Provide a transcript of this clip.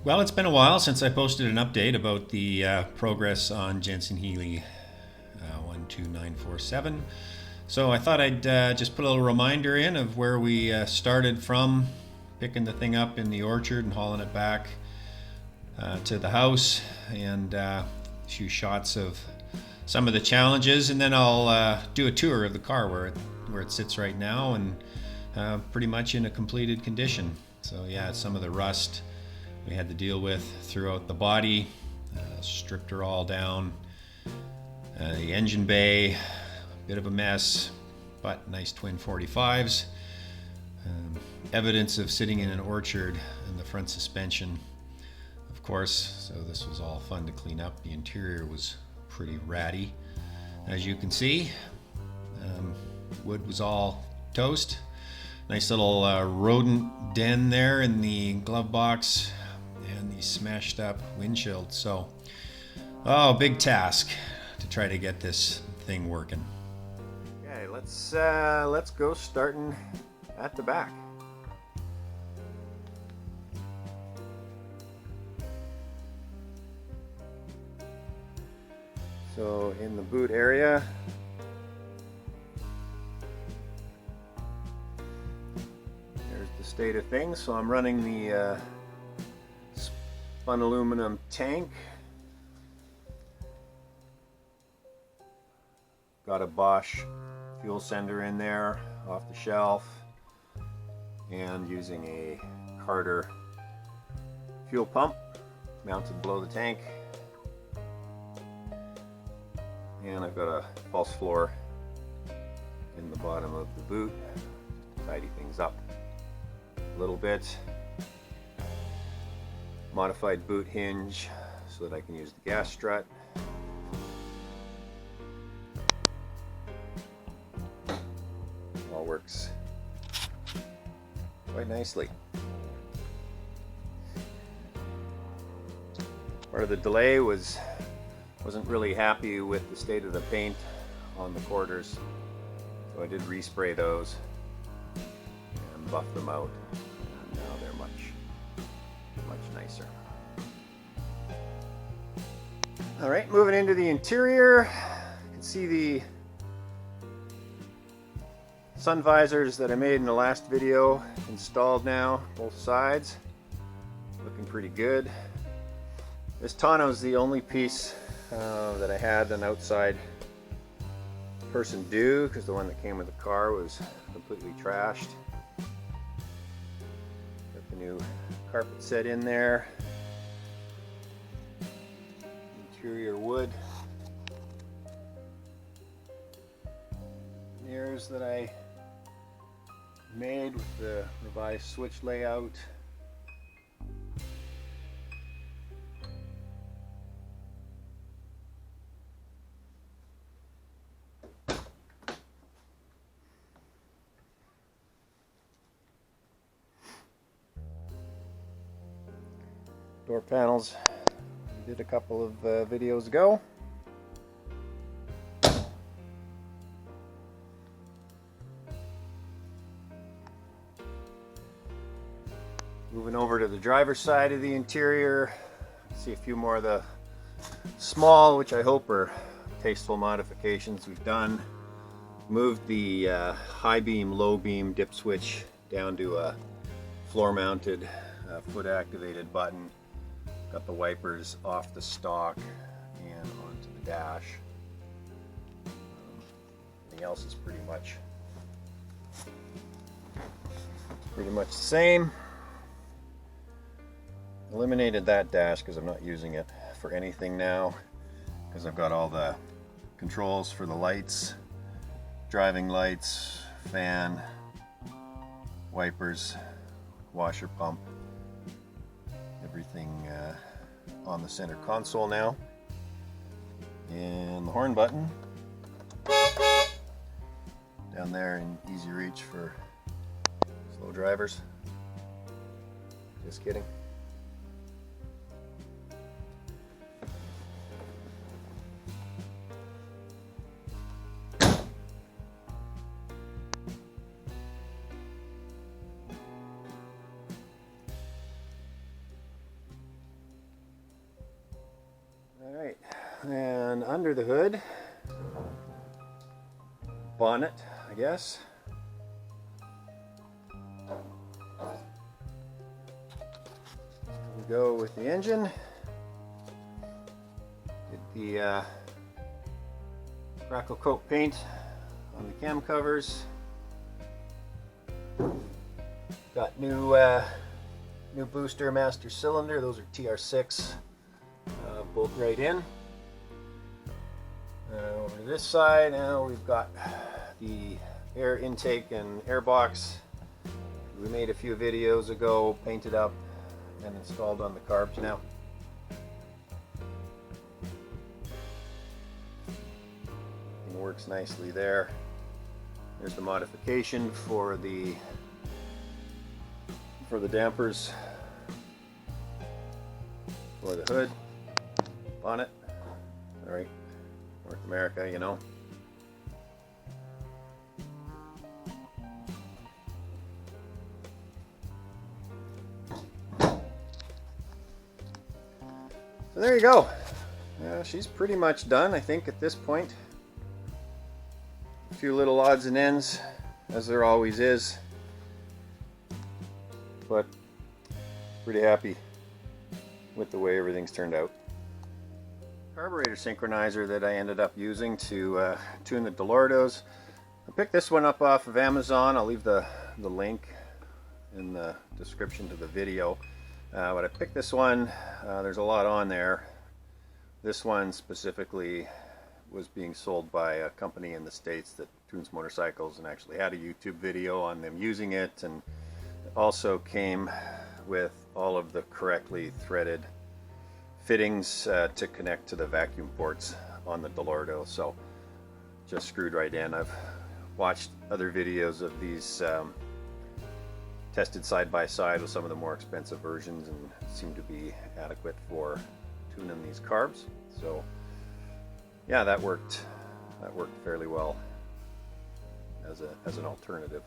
Well, it's been a while since I posted an update about the progress on Jensen Healey 12947. So I thought I'd just put a little reminder in of where we started from, picking the thing up in the orchard and hauling it back to the house, and a few shots of some of the challenges, and then I'll do a tour of the car where it sits right now, and pretty much in a completed condition. So yeah, some of the rust we had to deal with throughout the body, stripped her all down. The engine bay, a bit of a mess, but nice twin 45s. Evidence of sitting in an orchard and the front suspension, of course, so this was all fun to clean up. The interior was pretty ratty, as you can see. Wood was all toast. Nice little rodent den there in the glove box, and the smashed up windshield. So, big task to try to get this thing working. Okay, let's go starting at the back. So in the boot area, there's the state of things. So I'm running the spun aluminum tank. Got a Bosch fuel sender in there off the shelf, and using a Carter fuel pump mounted below the tank. And I've got a false floor in the bottom of the boot to tidy things up a little bit. Modified boot hinge so that I can use the gas strut. All works quite nicely. Part of the delay wasn't really happy with the state of the paint on the quarters, so I did respray those and buff them out, and now they're much nicer. All right, moving into the interior, you can see the sun visors that I made in the last video installed now, both sides, looking pretty good. This tonneau is the only piece that I had an outside person do, because the one that came with the car was completely trashed. Got the new carpet set in there. Interior wood mirrors that I made with the revised switch layout. Door panels, we did a couple of videos ago. Moving over to the driver's side of the interior, see a few more of the small, which I hope are tasteful modifications we've done. Moved the high beam, low beam dip switch down to a floor mounted foot activated button. Got the wipers off the stock and onto the dash. Everything else is pretty much the same. Eliminated that dash because I'm not using it for anything now, because I've got all the controls for the lights, driving lights, fan, wipers, washer pump, everything on the center console now. And the horn button down there in easy reach for slow drivers. Just kidding. and under the hood, bonnet, I guess. We go with the engine. Get the crackle coat paint on the cam covers. Got new booster master cylinder. Those are TR6. Bolt right in. Over to this side now we've got the air intake and air box. We made a few videos ago, painted up and installed on the carbs now. It works nicely there. There's the modification for the dampers for the hood, bonnet. All right, North America, you know. So there you go. She's pretty much done, I think, at this point. A few little odds and ends, as there always is, but pretty happy with the way everything's turned out. Carburetor synchronizer that I ended up using to tune the Delordos. I picked this one up off of Amazon. I'll leave the link in the description to the video. But I picked this one. There's a lot on there. This one specifically was being sold by a company in the States that tunes motorcycles, and actually had a YouTube video on them using it, and it also came with all of the correctly threaded fittings to connect to the vacuum ports on the Delordo. So just screwed right in. I've watched other videos of these tested side by side with some of the more expensive versions, and seem to be adequate for tuning these carbs. So yeah, that worked fairly well as an alternative.